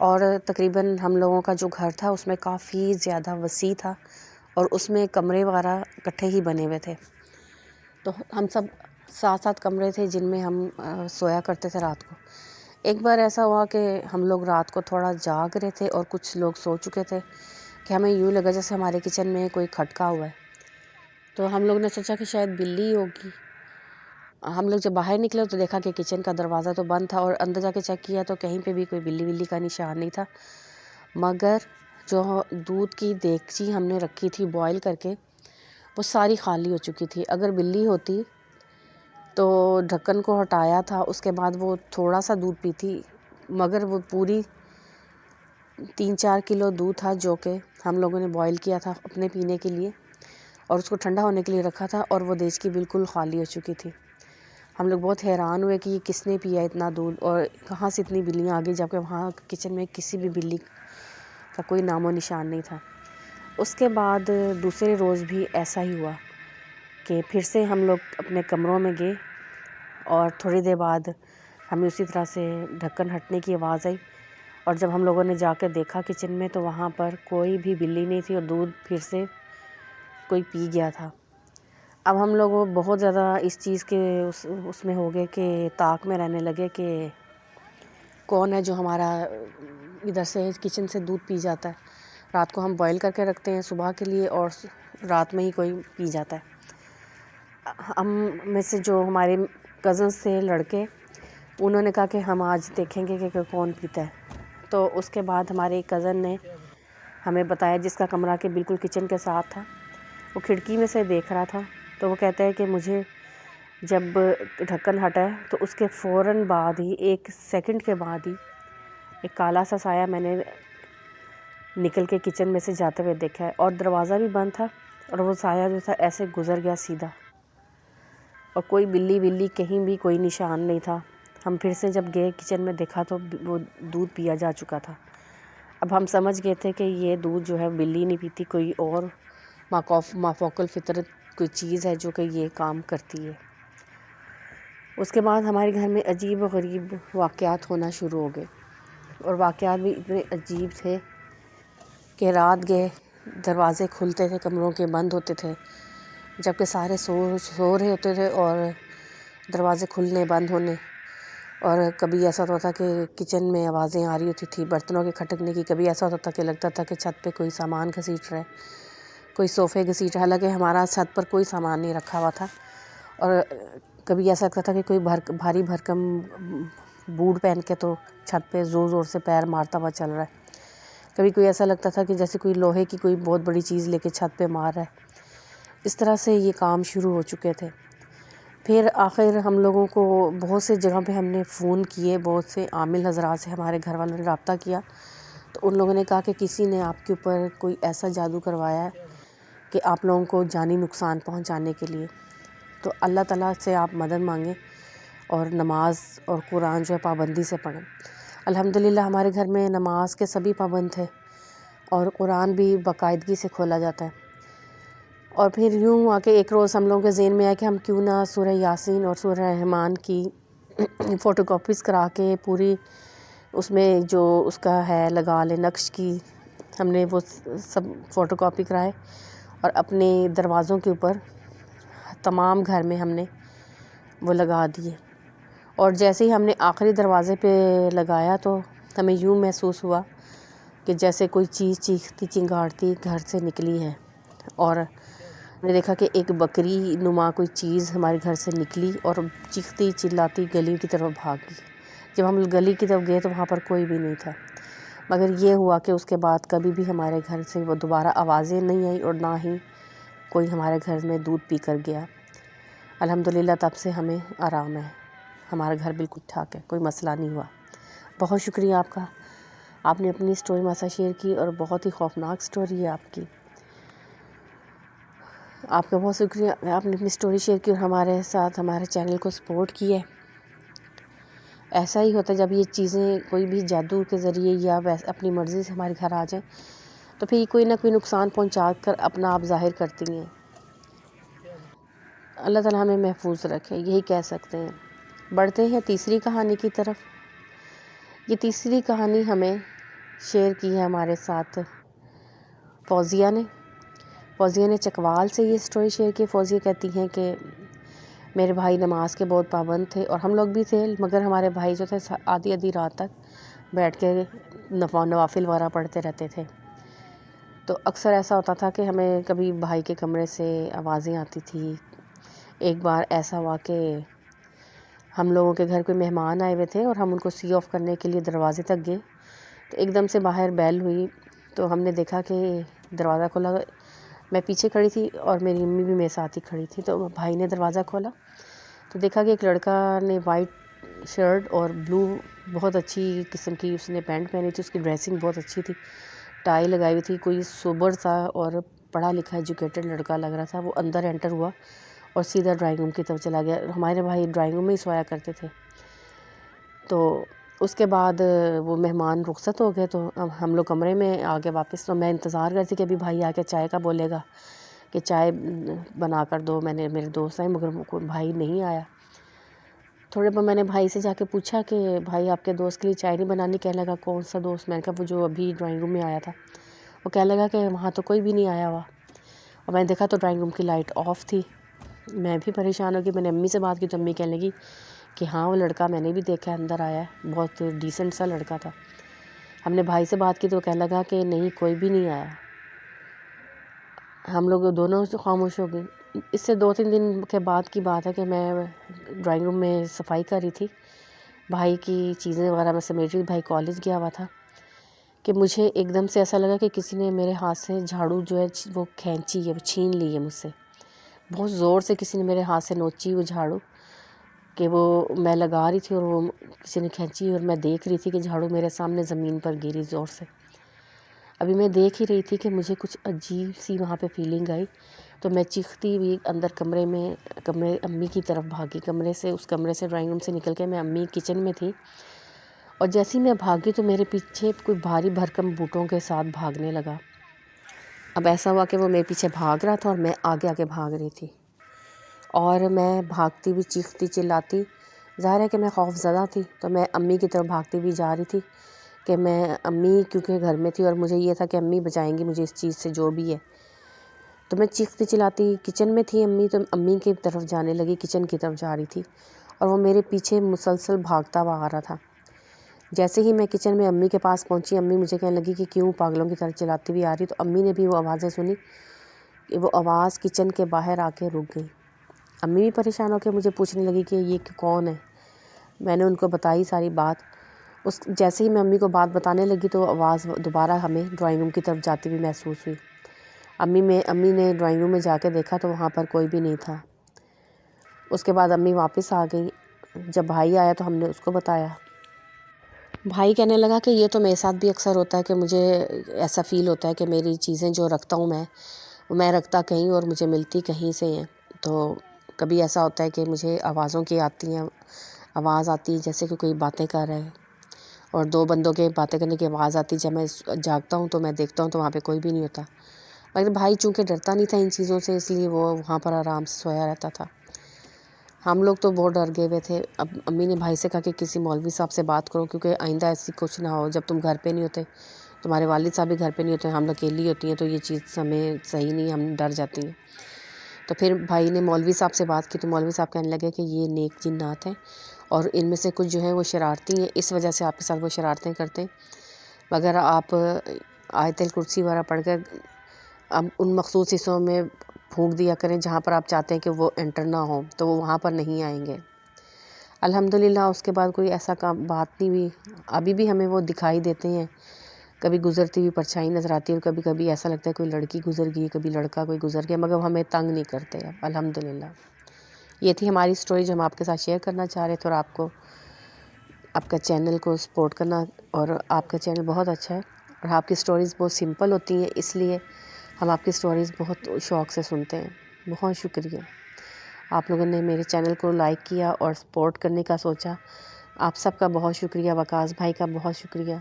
اور تقریباً ہم لوگوں کا جو گھر تھا اس میں کافی زیادہ وسیع تھا اور اس میں کمرے وغیرہ اکٹھے ہی بنے ہوئے تھے. تو ہم سب 7 کمرے تھے جن میں ہم سویا کرتے تھے رات کو. ایک بار ایسا ہوا کہ ہم لوگ رات کو تھوڑا جاگ رہے تھے اور کچھ لوگ سو چکے تھے کہ ہمیں یوں لگا جیسے ہمارے کچن میں کوئی کھٹکا ہوا ہے. تو ہم لوگ نے سوچا کہ شاید بلی ہوگی. ہم لوگ جب باہر نکلے تو دیکھا کہ کچن کا دروازہ تو بند تھا اور اندر جا کے چیک کیا تو کہیں پہ بھی کوئی بلی کا نشان نہیں تھا. مگر جو دودھ کی دیگچی ہم نے رکھی تھی بوائل کر کے وہ ساری خالی ہو چکی تھی. اگر بلی ہوتی تو ڈھکن کو ہٹایا تھا، اس کے بعد وہ تھوڑا سا دودھ پیتی، مگر وہ پوری 3-4 کلو دودھ تھا جو کہ ہم لوگوں نے بوائل کیا تھا اپنے پینے کے لیے اور اس کو ٹھنڈا ہونے کے لیے رکھا تھا، اور وہ دیگچی بالکل خالی ہو چکی تھی. ہم لوگ بہت حیران ہوئے کہ یہ کس نے پیا اتنا دودھ اور کہاں سے اتنی بلیاں آ گئی، جبکہ وہاں کچن میں کسی بھی بلی کا کوئی نام و نشان نہیں تھا. اس کے بعد دوسرے روز بھی ایسا ہی ہوا کہ پھر سے ہم لوگ اپنے کمروں میں گئے اور تھوڑی دیر بعد ہمیں اسی طرح سے ڈھکن ہٹنے کی آواز آئی، اور جب ہم لوگوں نے جا کے دیکھا کچن میں تو وہاں پر کوئی بھی بلی نہیں تھی اور دودھ پھر سے کوئی پی گیا تھا. اب ہم لوگ بہت زیادہ اس چیز کے اس میں ہو گئے کہ طاق میں رہنے لگے کہ کون ہے جو ہمارا ادھر سے کچن سے دودھ پی جاتا ہے. رات کو ہم بوائل کر کے رکھتے ہیں صبح کے لیے اور رات میں ہی کوئی پی جاتا ہے. ہم میں سے جو ہمارے کزنس تھے لڑکے، انہوں نے کہا کہ ہم آج دیکھیں گے کہ کون پیتا ہے. تو اس کے بعد ہمارے ایک کزن نے ہمیں بتایا، جس کا کمرہ کے بالکل کچن کے ساتھ تھا، وہ کھڑکی میں سے دیکھ رہا تھا. تو وہ کہتا ہے کہ مجھے جب ڈھکن ہٹا تو اس کے فوراً بعد ہی 1 سیکنڈ کے بعد ہی ایک کالا سا سایہ میں نے نکل کے کچن میں سے جاتے ہوئے دیکھا ہے، اور دروازہ بھی بند تھا اور وہ سایہ جو تھا ایسے گزر گیا سیدھا، اور کوئی بلی کہیں بھی کوئی نشان نہیں تھا. ہم پھر سے جب گئے کچن میں دیکھا تو وہ دودھ پیا جا چکا تھا. اب ہم سمجھ گئے تھے کہ یہ دودھ جو ہے بلی نہیں پیتی، کوئی اور مافوق الفطرت کوئی چیز ہے جو کہ یہ کام کرتی ہے. اس کے بعد ہمارے گھر میں عجیب و غریب واقعات ہونا شروع ہو گئے، اور واقعات بھی اتنے عجیب تھے کہ رات گئے دروازے کھلتے تھے، کمروں کے بند ہوتے تھے، جبکہ سارے سو رہے ہوتے تھے، اور دروازے کھلنے بند ہونے. اور کبھی ایسا ہوتا تھا کہ کچن میں آوازیں آ رہی ہوتی تھی برتنوں کے کھٹکنے کی. کبھی ایسا ہوتا تھا کہ لگتا تھا کہ چھت پہ کوئی سامان گھسیٹ رہا ہے، کوئی صوفے گھسیٹ رہا ہے، حالانکہ ہمارا چھت پر کوئی سامان نہیں رکھا ہوا تھا. اور کبھی ایسا لگتا تھا کہ کوئی بھاری بھرکم بوٹ پہن کے تو چھت پہ زور زور سے پیر مارتا ہوا چل رہا ہے. کبھی کوئی ایسا لگتا تھا کہ جیسے کوئی لوہے کی کوئی بہت بڑی چیز لے کے چھت پہ مار رہا ہے. اس طرح سے یہ کام شروع ہو چکے تھے. پھر آخر ہم لوگوں کو بہت سے جگہ پہ ہم نے فون کیے، بہت سے عامل حضرات سے ہمارے گھر والوں نے رابطہ کیا، تو ان لوگوں نے کہا کہ کسی نے آپ کے اوپر کوئی ایسا جادو کروایا ہے کہ آپ لوگوں کو جانی نقصان پہنچانے کے لیے. تو اللہ تعالیٰ سے آپ مدد مانگیں اور نماز اور قرآن جو ہے پابندی سے پڑھیں. الحمدللہ ہمارے گھر میں نماز کے سبھی پابند تھے اور قرآن بھی باقاعدگی سے کھولا جاتا ہے. اور پھر یوں ہوا کہ ایک روز ہم لوگوں کے ذہن میں آیا کہ ہم کیوں نہ سورہ یاسین اور سورہ رحمان کی فوٹو کاپیز کرا کے پوری اس میں جو اس کا ہے لگا لیں نقش کی. ہم نے وہ سب فوٹو کاپی کرائے اور اپنے دروازوں کے اوپر تمام گھر میں ہم نے وہ لگا دیے. اور جیسے ہی ہم نے آخری دروازے پہ لگایا تو ہمیں یوں محسوس ہوا کہ جیسے کوئی چیز چیختی چنگاڑتی گھر سے نکلی ہے. اور ہم نے دیکھا کہ ایک بکری نما کوئی چیز ہمارے گھر سے نکلی اور چیختی چلاتی گلی کی طرف بھاگ گئی. جب ہم گلی کی طرف گئے تو وہاں پر کوئی بھی نہیں تھا، مگر یہ ہوا کہ اس کے بعد کبھی بھی ہمارے گھر سے وہ دوبارہ آوازیں نہیں آئی اور نہ ہی کوئی ہمارے گھر میں دودھ پی کر گیا. الحمدللہ تب سے ہمیں آرام ہے، ہمارا گھر بالکل ٹھاک ہے، کوئی مسئلہ نہیں ہوا. بہت شکریہ آپ کا، آپ نے اپنی سٹوری ہمارے ساتھ شیئر کی اور بہت ہی خوفناک سٹوری ہے آپ کی. آپ کا بہت شکریہ، آپ نے اپنی سٹوری شیئر کی اور ہمارے ساتھ ہمارے چینل کو سپورٹ کی ہے. ایسا ہی ہوتا ہے جب یہ چیزیں کوئی بھی جادو کے ذریعے یا اپنی مرضی سے ہمارے گھر آ جائیں تو پھر کوئی نہ کوئی نقصان پہنچا کر اپنا آپ ظاہر کرتی ہیں. اللہ تعالیٰ ہمیں محفوظ رکھے، یہی کہہ سکتے ہیں. بڑھتے ہیں تیسری کہانی کی طرف. یہ تیسری کہانی ہمیں شیئر کی ہے ہمارے ساتھ فوزیہ نے چکوال سے یہ سٹوری شیئر کی۔ فوزیہ کہتی ہیں کہ میرے بھائی نماز کے بہت پابند تھے اور ہم لوگ بھی تھے، مگر ہمارے بھائی جو تھے آدھی رات تک بیٹھ کے نوافل وغیرہ پڑھتے رہتے تھے۔ تو اکثر ایسا ہوتا تھا کہ ہمیں کبھی بھائی کے کمرے سے آوازیں آتی تھی۔ ایک بار ایسا ہوا کہ ہم لوگوں کے گھر کوئی مہمان آئے ہوئے تھے اور ہم ان کو سی آف کرنے کے لیے دروازے تک گئے، تو ایک دم سے باہر بیل ہوئی، تو ہم نے دیکھا کہ دروازہ کھولا۔ میں پیچھے کھڑی تھی اور میری امی بھی میرے ساتھ ہی کھڑی تھی، تو بھائی نے دروازہ کھولا تو دیکھا کہ ایک لڑکا نے وائٹ شرٹ اور بلو بہت اچھی قسم کی اس نے پینٹ پہنی تھی، اس کی ڈریسنگ بہت اچھی تھی، ٹائی لگائی ہوئی تھی، کوئی سوبر سا اور پڑھا لکھا ایجوکیٹڈ لڑکا لگ رہا تھا۔ وہ اندر انٹر ہوا اور سیدھا ڈرائنگ روم کی طرف چلا گیا۔ ہمارے بھائی ڈرائنگ روم میں ہی سویا کرتے تھے۔ تو اس کے بعد وہ مہمان رخصت ہو گئے، تو اب ہم لوگ کمرے میں آ گئے واپس۔ تو میں انتظار کرتی کہ ابھی بھائی آ کے چائے کا بولے گا کہ چائے بنا کر دو، میرے دوست آئے، مگر کوئی بھائی نہیں آیا۔ تھوڑے پر میں نے بھائی سے جا کے پوچھا کہ بھائی آپ کے دوست کے لیے چائے نہیں بنانی؟ کہنے لگا کون سا دوست؟ میں نے کہا وہ جو ابھی ڈرائنگ روم میں آیا تھا۔ وہ کہنے لگا کہ وہاں تو کوئی بھی نہیں آیا ہوا، اور میں نے دیکھا تو ڈرائنگ روم کی لائٹ آف تھی۔ میں بھی پریشان ہو گئی، میں نے امی سے بات کی تو امی کہنے لگی کہ ہاں وہ لڑکا میں نے بھی دیکھا اندر آیا ہے، بہت ڈیسنٹ سا لڑکا تھا۔ ہم نے بھائی سے بات کی تو وہ کہنے لگا کہ نہیں کوئی بھی نہیں آیا۔ ہم لوگ دونوں خاموش ہو گئے۔ اس سے 2-3 دن کے بعد کی بات ہے کہ میں ڈرائنگ روم میں صفائی کر رہی تھی، بھائی کی چیزیں وغیرہ میں سمیٹ رہی تھی، بھائی کالج گیا ہوا تھا، کہ مجھے ایک دم سے ایسا لگا کہ کسی نے میرے ہاتھ سے جھاڑو جو ہے وہ کھینچی ہے، وہ چھین لی ہے مجھ سے، بہت زور سے کسی نے میرے ہاتھ سے نوچی وہ جھاڑو، کہ وہ میں لگا رہی تھی اور وہ کسی نے کھینچی، اور میں دیکھ رہی تھی کہ جھاڑو میرے سامنے زمین پر گری زور سے۔ ابھی میں دیکھ ہی رہی تھی کہ مجھے کچھ عجیب سی وہاں پہ فیلنگ آئی، تو میں چیختی ہوئی اندر کمرے امی کی طرف بھاگی، اس کمرے سے ڈرائنگ روم سے نکل کے میں امی کچن میں تھی، اور جیسے ہی میں بھاگی تو میرے پیچھے کوئی بھاری بھرکم بوٹوں کے ساتھ بھاگنے لگا۔ اب ایسا ہوا کہ وہ میرے پیچھے بھاگ رہا تھا اور میں آگے آگے بھاگ رہی تھی، اور میں بھاگتی بھی چیختی چلاتی، ظاہر ہے کہ میں خوف زدہ تھی، تو میں امی کی طرف بھاگتی بھی جا رہی تھی کہ میں امی کیونکہ گھر میں تھی اور مجھے یہ تھا کہ امی بچائیں گی مجھے اس چیز سے جو بھی ہے، تو میں چیختی چلاتی کچن میں تھی امی، تو امی کی طرف جانے لگی، کچن کی طرف جا رہی تھی، اور وہ میرے پیچھے مسلسل بھاگتا ہوا آ رہا تھا۔ جیسے ہی میں کچن میں امی کے پاس پہنچی، امی مجھے کہنے لگی کہ کیوں پاگلوں کی طرح چلاتی ہوئی آ رہی، تو امی نے بھی وہ آوازیں سنی، کہ وہ آواز کچن کے باہر آ کے رک گئی۔ امی بھی پریشان ہو کے مجھے پوچھنے لگی کہ یہ کون ہے؟ میں نے ان کو بتائی ساری بات۔ جیسے ہی میں امی کو بات بتانے لگی تو آواز دوبارہ ہمیں ڈرائنگ روم کی طرف جاتی ہوئی محسوس ہوئی۔ امی نے ڈرائنگ روم میں جا کے دیکھا تو وہاں پر کوئی بھی نہیں تھا۔ اس کے بعد امی واپس آ گئی۔ جب بھائی آیا تو ہم نے اس کو بتایا۔ بھائی کہنے لگا کہ یہ تو میرے ساتھ بھی اکثر ہوتا ہے کہ مجھے ایسا فیل ہوتا ہے کہ میری چیزیں جو رکھتا ہوں میں رکھتا کہیں اور مجھے ملتی کہیں سے ہیں، تو کبھی ایسا ہوتا ہے کہ مجھے آوازوں کی آواز آتی جیسے کہ کوئی باتیں کر رہا ہے، اور 2 بندوں کے باتیں کرنے کی آواز آتی، جب میں جاگتا ہوں تو میں دیکھتا ہوں تو وہاں پہ کوئی بھی نہیں ہوتا، مگر بھائی چونکہ ڈرتا نہیں تھا ان چیزوں سے، اس لیے وہ وہاں پر آرام سے سویا رہتا تھا۔ ہم لوگ تو بہت ڈر گئے ہوئے تھے۔ اب امی نے بھائی سے کہا کہ کسی مولوی صاحب سے بات کرو، کیونکہ آئندہ ایسی کچھ نہ ہو، جب تم گھر پہ نہیں ہوتے، تمہارے والد صاحب بھی گھر پہ نہیں ہوتے، ہم اکیلی ہوتی ہیں، تو یہ چیز ہمیں صحیح نہیں، ہم ڈر جاتی ہیں۔ تو پھر بھائی نے مولوی صاحب سے بات کی تو مولوی صاحب کہنے لگے کہ یہ نیک جنات ہیں، اور ان میں سے کچھ جو ہیں وہ شرارتی ہیں، اس وجہ سے آپ کے ساتھ وہ شرارتیں کرتے ہیں، مگر آپ آیت الکرسی وغیرہ پڑھ کر ان مخصوص حصوں میں پھونک دیا کریں جہاں پر آپ چاہتے ہیں کہ وہ انٹر نہ ہوں، تو وہ وہاں پر نہیں آئیں گے۔ الحمدللہ اس کے بعد کوئی ایسا بات نہیں ہوئی۔ ابھی بھی ہمیں وہ دکھائی دیتے ہیں، کبھی گزرتی ہوئی پرچھائی نظر آتی ہے، اور کبھی کبھی ایسا لگتا ہے کوئی لڑکی گزر گئی، کبھی لڑکا کوئی گزر گیا، مگر ہمیں تنگ نہیں کرتے اب الحمدللہ۔ یہ تھی ہماری سٹوری جو ہم آپ کے ساتھ شیئر کرنا چاہ رہے تھے، اور آپ کو آپ کا چینل کو سپورٹ کرنا، اور آپ کا چینل بہت اچھا ہے، اور آپ کی سٹوریز بہت سمپل ہوتی ہیں، اس لیے ہم آپ کی سٹوریز بہت شوق سے سنتے ہیں۔ بہت شکریہ آپ لوگوں نے میرے چینل کو لائک کیا اور سپورٹ کرنے کا سوچا، آپ سب کا بہت شکریہ، وقاص بھائی کا بہت شکریہ۔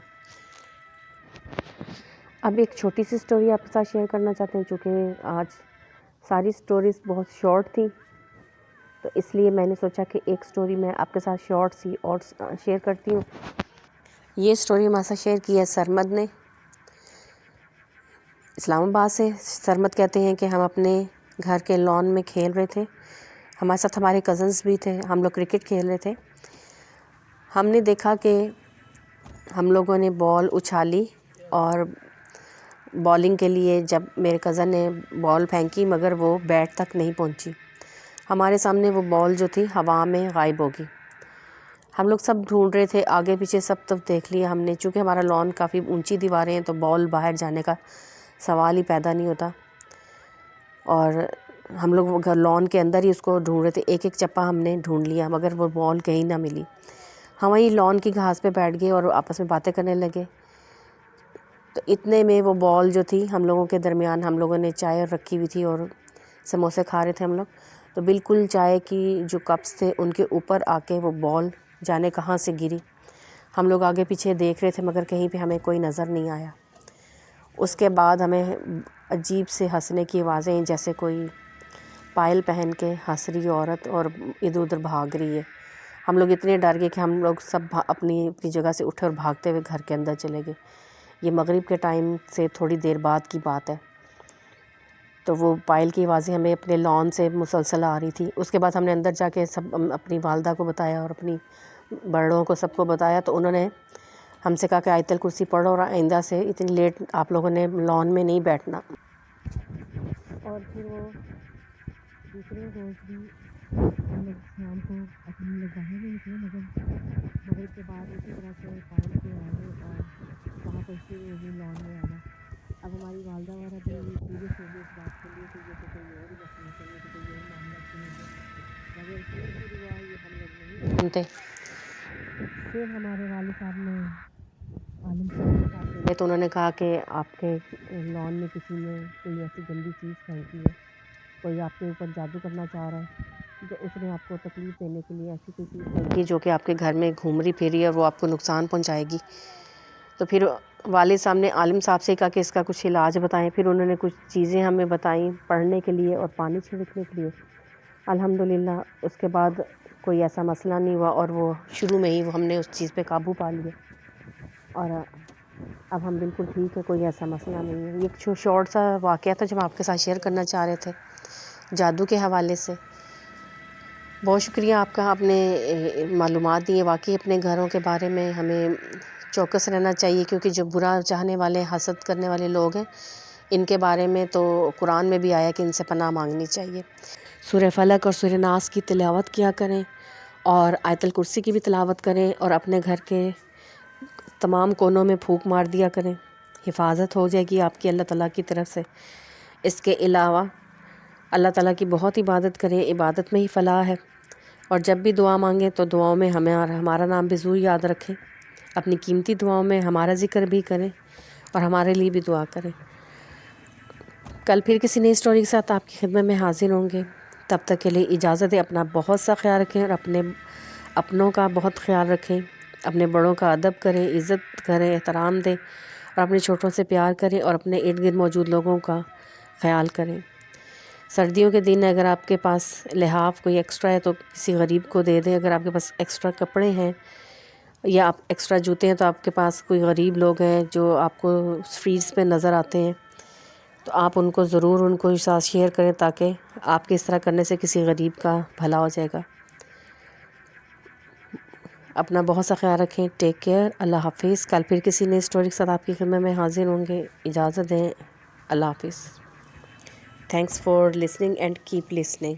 اب ایک چھوٹی سی سٹوری آپ کے ساتھ شیئر کرنا چاہتے ہیں، چونکہ آج ساری سٹوریز بہت شارٹ تھیں، تو اس لیے میں نے سوچا کہ ایک سٹوری میں آپ کے ساتھ شارٹ سی اور شیئر کرتی ہوں۔ یہ سٹوری ہمارے ساتھ شیئر کی ہے سرمد نے اسلام آباد سے۔ سرمد کہتے ہیں کہ ہم اپنے گھر کے لان میں کھیل رہے تھے، ہمارے ساتھ ہمارے کزنس بھی تھے، ہم لوگ کرکٹ کھیل رہے تھے۔ ہم نے دیکھا کہ ہم لوگوں نے بال اچھالی اور بالنگ کے لیے جب میرے کزن نے بال پھینکی مگر وہ بیٹ تک نہیں پہنچی، ہمارے سامنے وہ بال جو تھی ہوا میں غائب ہوگی۔ ہم لوگ سب ڈھونڈ رہے تھے، آگے پیچھے سب طرف دیکھ لیا ہم نے، چونکہ ہمارا لان کافی اونچی دیواریں ہیں تو بال باہر جانے کا سوال ہی پیدا نہیں ہوتا، اور ہم لوگ لان کے اندر ہی اس کو ڈھونڈ رہے تھے۔ ایک ایک چپا ہم نے ڈھونڈ لیا مگر وہ بال کہیں نہ ملی۔ ہم وہیں لان کی گھاس پہ بیٹھ گئے اور آپس میں باتیں کرنے لگے، تو اتنے میں وہ بال جو تھی ہم لوگوں کے درمیان، ہم لوگوں نے چائے رکھی ہوئی تھی اور سموسے کھا رہے تھے ہم لوگ، تو بالکل چائے کی جو کپس تھے ان کے اوپر آ کے وہ بال جانے کہاں سے گری۔ ہم لوگ آگے پیچھے دیکھ رہے تھے مگر کہیں پہ ہمیں کوئی نظر نہیں آیا۔ اس کے بعد ہمیں عجیب سے ہنسنے کی آوازیں، جیسے کوئی پائل پہن کے ہنس رہی عورت اور ادھر ادھر بھاگ رہی ہے۔ ہم لوگ اتنے ڈر گئے کہ ہم لوگ سب اپنی جگہ سے اٹھے اور بھاگتے ہوئے گھر کے اندر چلے گئے۔ یہ مغرب کے ٹائم سے تھوڑی دیر بعد کی بات ہے، تو وہ پائل کی آوازیں ہمیں اپنے لان سے مسلسل آ رہی تھی۔ اس کے بعد ہم نے اندر جا کے سب اپنی والدہ کو بتایا اور اپنی بڑوں کو سب کو بتایا، تو انہوں نے ہم سے کہا کہ آیت الکرسی پڑھو اور آئندہ سے اتنی لیٹ آپ لوگوں نے لان میں نہیں بیٹھنا۔ اور پھر وہ دوسرے روز بھی ہم لوگ شام کو اپنے لوگ باہر نہیں نکلے مگر مغرب کے بعد اسی طرح سے پائل کے آئے اور وہاں پر شروع ہوئی لان میں آنا۔ اب ہماری والدہ وغیرہ بھی سیریس ہو گئی اس بات کے لیے کہ یہ تو کوئی اور ہی مسئلہ ہے، یہ تو کوئی اور معاملہ کیوں ہے، مگر پھر ہوا یہ ہم لوگ نہیں سنتے۔ پھر ہمارے والد صاحب نے عالم صاحب کے پاس گئے تو انہوں نے کہا کہ آپ کے لان میں کسی نے کوئی ایسی گندی چیز پھینکی ہے، کوئی آپ کے اوپر جادو کرنا چاہ رہا ہے، کہ اس نے آپ کو تکلیف دینے کے لیے ایسی کوئی چیز پھینکی جو کہ آپ کے گھر میں گھوم رہی پھر رہی ہے اور وہ آپ کو نقصان پہنچائے گی۔ تو پھر والد صاحب نے عالم صاحب سے کہا کہ اس کا کچھ علاج بتائیں۔ پھر انہوں نے کچھ چیزیں ہمیں بتائیں پڑھنے کے لیے اور پانی چھڑکنے کے لیے۔ الحمدللہ اس کے بعد کوئی ایسا مسئلہ نہیں ہوا اور وہ شروع میں ہی ہم نے اس چیز پہ قابو پا لیا، اور اب ہم بالکل ٹھیک ہے، کوئی ایسا مسئلہ نہیں ہے۔ یہ ایک شارٹ سا واقعہ تھا جو ہم آپ کے ساتھ شیئر کرنا چاہ رہے تھے جادو کے حوالے سے۔ بہت شکریہ آپ کا، آپ نے معلومات دی ہیں۔ واقعی اپنے گھروں کے بارے میں ہمیں چوکس رہنا چاہیے، کیونکہ جو برا چاہنے والے، حسد کرنے والے لوگ ہیں، ان کے بارے میں تو قرآن میں بھی آیا کہ ان سے پناہ مانگنی چاہیے۔ سورہ فلق اور سورہ ناس کی تلاوت کیا کریں اور آیت الکرسی کی بھی تلاوت کریں، اور اپنے گھر کے تمام کونوں میں پھونک مار دیا کریں، حفاظت ہو جائے گی آپ کی اللہ تعالیٰ کی طرف سے۔ اس کے علاوہ اللہ تعالیٰ کی بہت عبادت کریں، عبادت میں ہی فلاح ہے، اور جب بھی دعا مانگیں تو دعاؤں میں ہمارا نام بھی ضرور یاد رکھیں، اپنی قیمتی دعاؤں میں ہمارا ذکر بھی کریں اور ہمارے لیے بھی دعا کریں۔ کل پھر کسی نئی سٹوری کے ساتھ آپ کی خدمت میں حاضر ہوں گے، تب تک کے لیے اجازت ہے۔ اپنا بہت سا خیال رکھیں اور اپنوں کا بہت خیال رکھیں، اپنے بڑوں کا ادب کریں، عزت کریں، احترام دیں، اور اپنے چھوٹوں سے پیار کریں، اور اپنے ارد گرد موجود لوگوں کا خیال کریں۔ سردیوں کے دن اگر آپ کے پاس لحاف کوئی ایکسٹرا ہے تو کسی غریب کو دے دیں۔ اگر آپ کے پاس ایکسٹرا کپڑے ہیں یا آپ ایکسٹرا جوتے ہیں تو آپ کے پاس کوئی غریب لوگ ہیں جو آپ کو اسٹریٹس پہ نظر آتے ہیں، تو آپ ان کو ضرور ان کو ساتھ شیئر کریں، تاکہ آپ کے اس طرح کرنے سے کسی غریب کا بھلا ہو جائے گا۔ اپنا بہت سا خیال رکھیں، ٹیک کیئر، اللہ حافظ۔ کل پھر کسی نئی سٹوری کے ساتھ آپ کی خدمت میں حاضر ہوں گے، اجازت دیں، اللہ حافظ۔ Thanks for listening and keep listening.